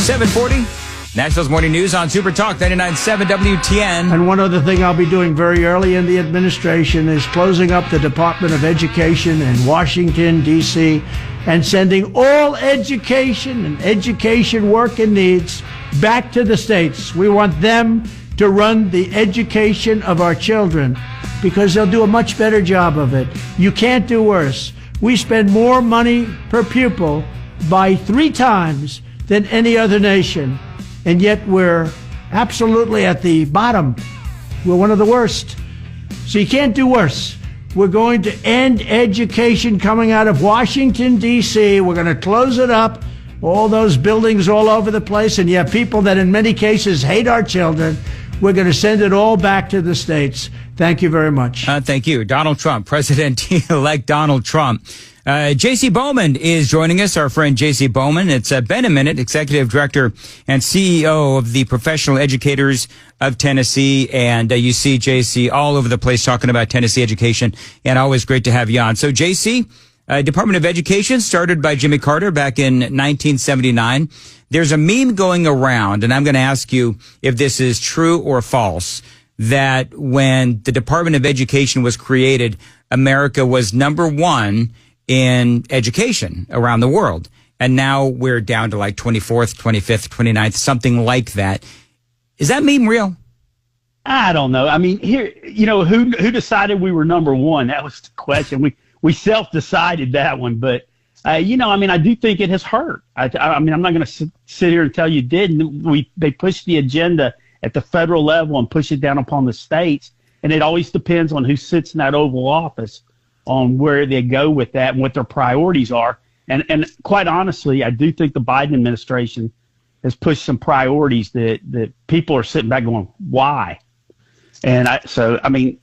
740. Nashville's Morning News on Super Talk 99.7 WTN. And one other thing I'll be doing very early in the administration is closing up the Department of Education in Washington, D.C., and sending all education and education work and needs back to the states. We want them to run the education of our children because they'll do a much better job of it. You can't do worse. We spend more money per pupil by 3 times than any other nation. And yet we're absolutely at the bottom. We're one of the worst. So you can't do worse. We're going to end education coming out of Washington, D.C. We're going to close it up, all those buildings all over the place. And you have people that in many cases hate our children. We're going to send it all back to the states. Thank you very much. Thank you. Donald Trump, President-elect Donald Trump. J.C. Bowman is joining us, our friend J.C. Bowman. It's been a minute, Executive Director and CEO of the Professional Educators of Tennessee. And you see J.C. all over the place talking about Tennessee education, and always great to have you on. So, J.C., Department of Education started by Jimmy Carter back in 1979. There's a meme going around, and I'm going to ask you if this is true or false, that when the Department of Education was created, America was number 1 in education around the world. And now we're down to like 24th, 25th, 29th, something like that. Is that meme real? I don't know. I mean, here, who decided we were number 1? That was the question. We self-decided that one. But, I do think it has hurt. I mean, I'm not going to sit here and tell you it didn't. They pushed the agenda at the federal level and push it down upon the states. And it always depends on who sits in that Oval Office on where they go with that and what their priorities are. And quite honestly, I do think the Biden administration has pushed some priorities that people are sitting back going, why? And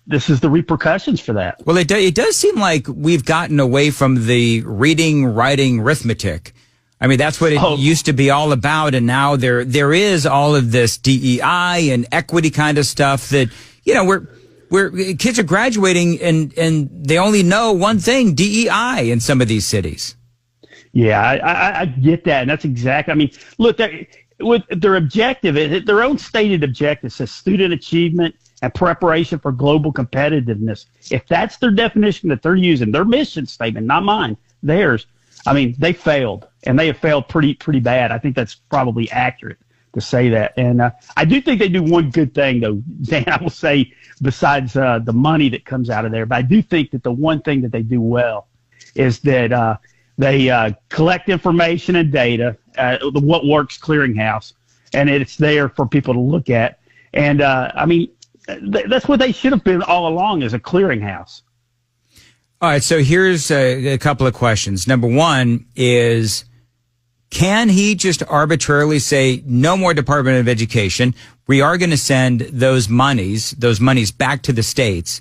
this is the repercussions for that. Well, it does seem like we've gotten away from the reading, writing, arithmetic. I mean, that's what it used to be all about. And now there is all of this DEI and equity kind of stuff that, where kids are graduating and they only know one thing, DEI, in some of these cities. Yeah, I get that. And that's exactly, I mean, look, with their objective, their own stated objective says student achievement and preparation for global competitiveness. If that's their definition that they're using, their mission statement, not mine, theirs, I mean, they failed, and they have failed pretty bad. I think that's probably accurate to say that. And I do think they do one good thing, though, Dan, I will say, besides the money that comes out of there. But I do think that the one thing that they do well is that they collect information and data, the What Works Clearinghouse, and it's there for people to look at. And, that's what they should have been all along, as a clearinghouse. All right, so here's a couple of questions. Number one is, can he just arbitrarily say, no more Department of Education? We are going to send those monies back to the states.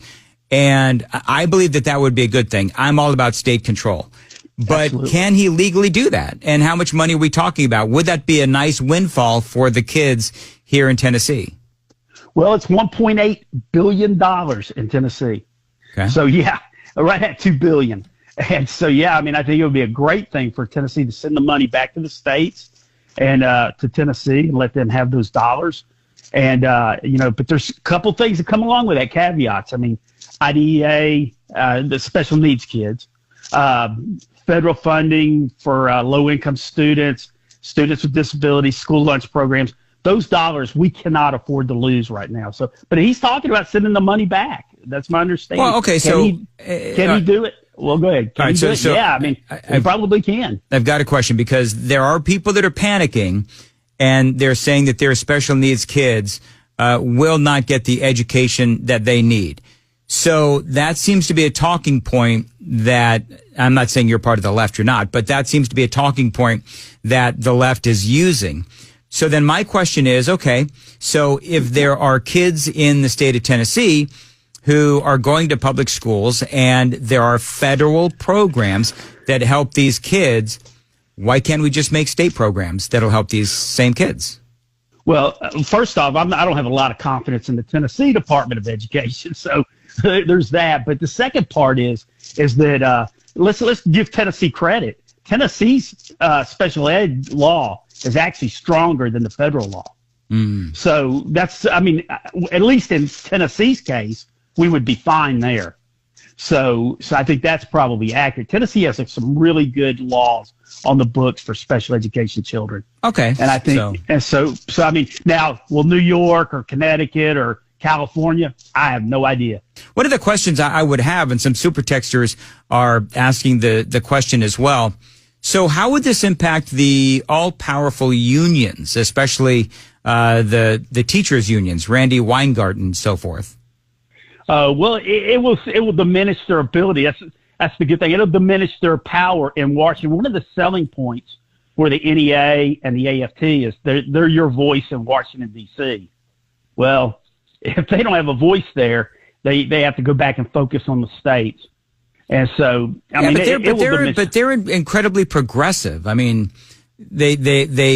And I believe that would be a good thing. I'm all about state control. But Absolutely. Can he legally do that? And how much money are we talking about? Would that be a nice windfall for the kids here in Tennessee? Well, it's $1.8 billion in Tennessee. Okay. So, yeah, right at $2 billion. And so, yeah, I mean, I think it would be a great thing for Tennessee to send the money back to the states and to Tennessee and let them have those dollars. And, but there's a couple things that come along with that, caveats. I mean, IDEA, the special needs kids, federal funding for low-income students with disabilities, school lunch programs. Those dollars we cannot afford to lose right now. So, but he's talking about sending the money back. That's my understanding. Well, okay, can he do it? Well, go ahead. Can he do it? Yeah, I mean, he probably can. I've got a question, because there are people that are panicking, and they're saying that their special needs kids will not get the education that they need. So that seems to be a talking point that, I'm not saying you're part of the left or not, but that seems to be a talking point that the left is using. So then my question is, okay, so if there are kids in the state of Tennessee who are going to public schools and there are federal programs that help these kids, why can't we just make state programs that'll help these same kids? Well, first off, I don't have a lot of confidence in the Tennessee Department of Education, so there's that. But the second part is that let's give Tennessee credit. Tennessee's special ed law is actually stronger than the federal law. Mm. So I mean, at least in Tennessee's case, we would be fine there. So I think that's probably accurate. Tennessee has some really good laws on the books for special education children. Okay. And I think, so I mean, now, will New York or Connecticut or California? I have no idea. One of the questions I would have, and some super texters are asking the question as well. So how would this impact the all-powerful unions, especially the teachers' unions, Randy Weingarten and so forth? Well, it will diminish their ability. That's the good thing. It'll diminish their power in Washington. One of the selling points for the NEA and the AFT is they're your voice in Washington, D.C. Well, if they don't have a voice there, they have to go back and focus on the states. And so, I mean, but they're incredibly progressive. I mean, they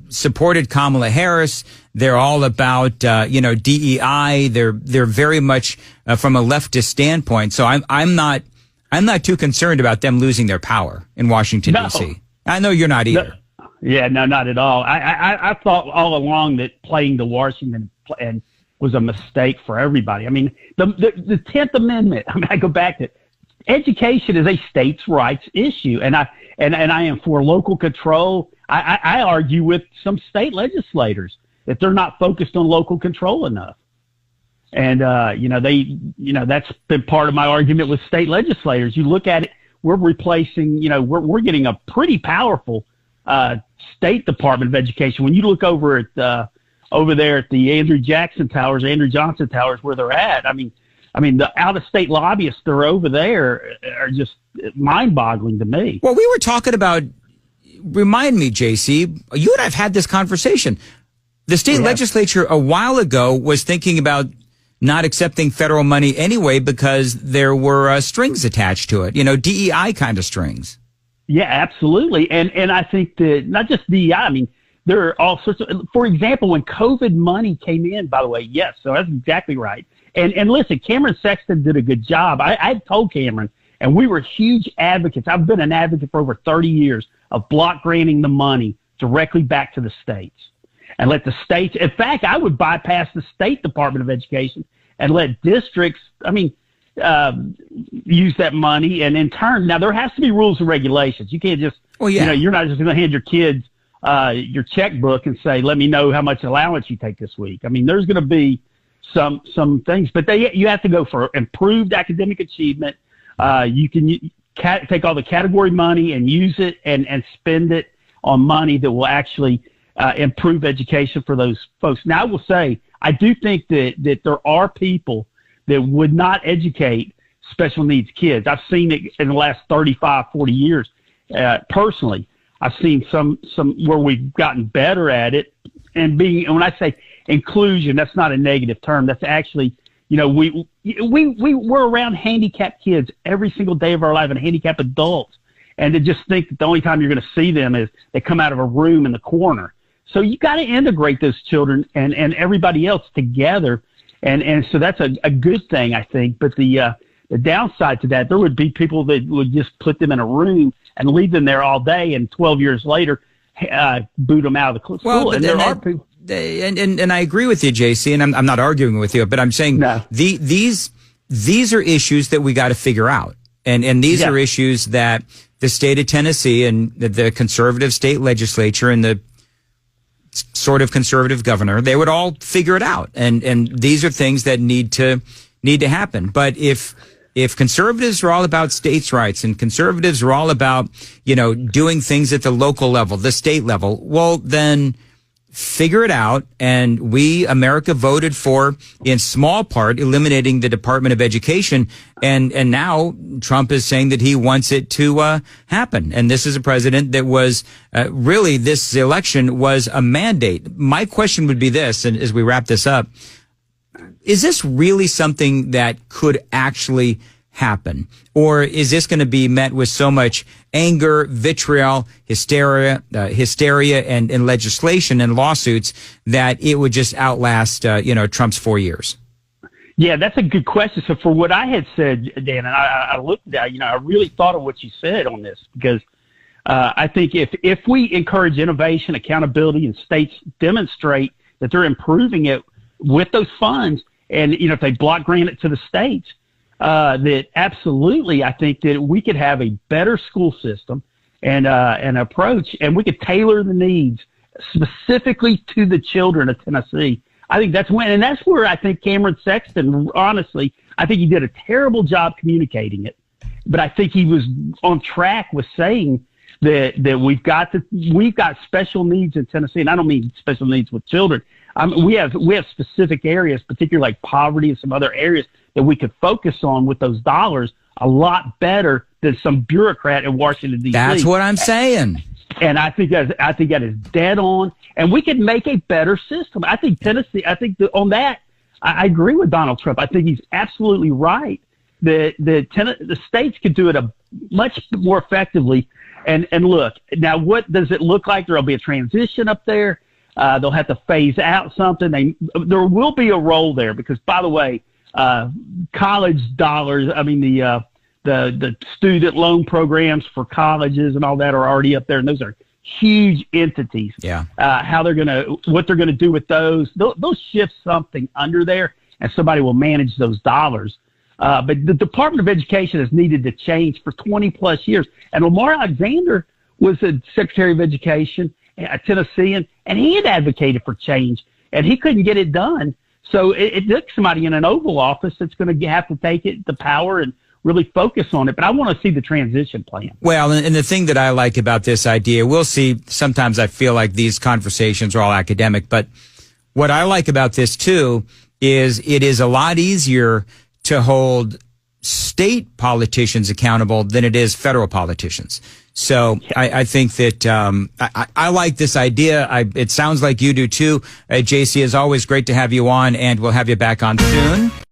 supported Kamala Harris. They're all about DEI. They're very much from a leftist standpoint. So I'm not too concerned about them losing their power in Washington D.C. I know you're not either. No, not at all. I thought all along that playing the Washington and was a mistake for everybody. I mean, the 10th Amendment. I mean, I go back to education is a states' rights issue, and I am for local control. I argue with some state legislators that they're not focused on local control enough. And, that's been part of my argument with state legislators. You look at it, we're replacing, we're getting a pretty powerful, State Department of Education. When you look over there at the Andrew Johnson Towers, where they're at, I mean, the out-of-state lobbyists that are over there are just mind-boggling to me. Well, we were talking about, remind me, JC, you and I have had this conversation. The state legislature a while ago was thinking about not accepting federal money anyway because there were strings attached to it, DEI kind of strings. Yeah, absolutely. And I think that not just DEI, I mean, there are all sorts of, for example, when COVID money came in, by the way, yes, so that's exactly right. And listen, Cameron Sexton did a good job. I told Cameron, and we were huge advocates. I've been an advocate for over 30 years of block granting the money directly back to the states and let the states, in fact, I would bypass the State Department of Education and let districts, use that money. And in turn, now there has to be rules and regulations. You can't just, you're not just going to hand your kids your checkbook and say, let me know how much allowance you take this week. I mean, there's going to be some things, but you have to go for improved academic achievement. You can take all the category money and use it and spend it on money that will actually improve education for those folks. Now, I will say, I do think that there are people that would not educate special needs kids. I've seen it in the last 35, 40 years. Personally, I've seen some where we've gotten better at it. And when I say inclusion, that's not a negative term. That's actually, we're around handicapped kids every single day of our life and handicapped adults. And to just think that the only time you're going to see them is they come out of a room in the corner. So you got to integrate those children and everybody else together. And so that's a good thing, I think. But the downside to that, there would be people that would just put them in a room and leave them there all day, and 12 years later, boot them out of the school. Well, and there are people. And I agree with you, JC, and I'm not arguing with you, but I'm saying these are issues that we got to figure out. And these are issues that the state of Tennessee and the conservative state legislature and the sort of conservative governor, they would all figure it out. And these are things that need to happen. But if conservatives are all about states' rights and conservatives are all about, doing things at the local level, the state level, well, then figure it out. And America voted for, in small part, eliminating the Department of Education. And now Trump is saying that he wants it to happen. And this is a president that was really, this election was a mandate. My question would be this, and as we wrap this up, is this really something that could actually happen? Or is this going to be met with so much anger, vitriol, hysteria, and legislation and lawsuits that it would just outlast, Trump's 4 years? Yeah, that's a good question. So for what I had said, Dan, and I looked at, I really thought of what you said on this, because I think if we encourage innovation, accountability, and states demonstrate that they're improving it with those funds, and if they block grant it to the states, that absolutely, I think that we could have a better school system and an approach, and we could tailor the needs specifically to the children of Tennessee. I think that's where I think Cameron Sexton, honestly, I think he did a terrible job communicating it, but I think he was on track with saying that we've got special needs in Tennessee, and I don't mean special needs with children. We have specific areas, particularly like poverty and some other areas, that we could focus on with those dollars a lot better than some bureaucrat in Washington, D.C. That's what I'm saying. And I think that is dead on, and we could make a better system. I think Tennessee. I think on that, I agree with Donald Trump. I think he's absolutely right that the states could do it much more effectively. And look, now what does it look like? There'll be a transition up there. They'll have to phase out something. There will be a role there because, by the way, college dollars. I mean the student loan programs for colleges and all that are already up there, and those are huge entities. Yeah. What they're gonna do with those? They'll shift something under there, and somebody will manage those dollars. But the Department of Education has needed to change for 20 plus years. And Lamar Alexander was the Secretary of Education, a Tennessean, and he had advocated for change, and he couldn't get it done. So it took somebody in an Oval Office that's going to have to take the power and really focus on it. But I want to see the transition plan. Well, and the thing that I like about this idea, we'll see, sometimes I feel like these conversations are all academic, but what I like about this too is it is a lot easier to hold state politicians accountable than it is federal politicians. So I think that I like this idea. It sounds like you do too. JC, is always great to have you on, and we'll have you back on soon.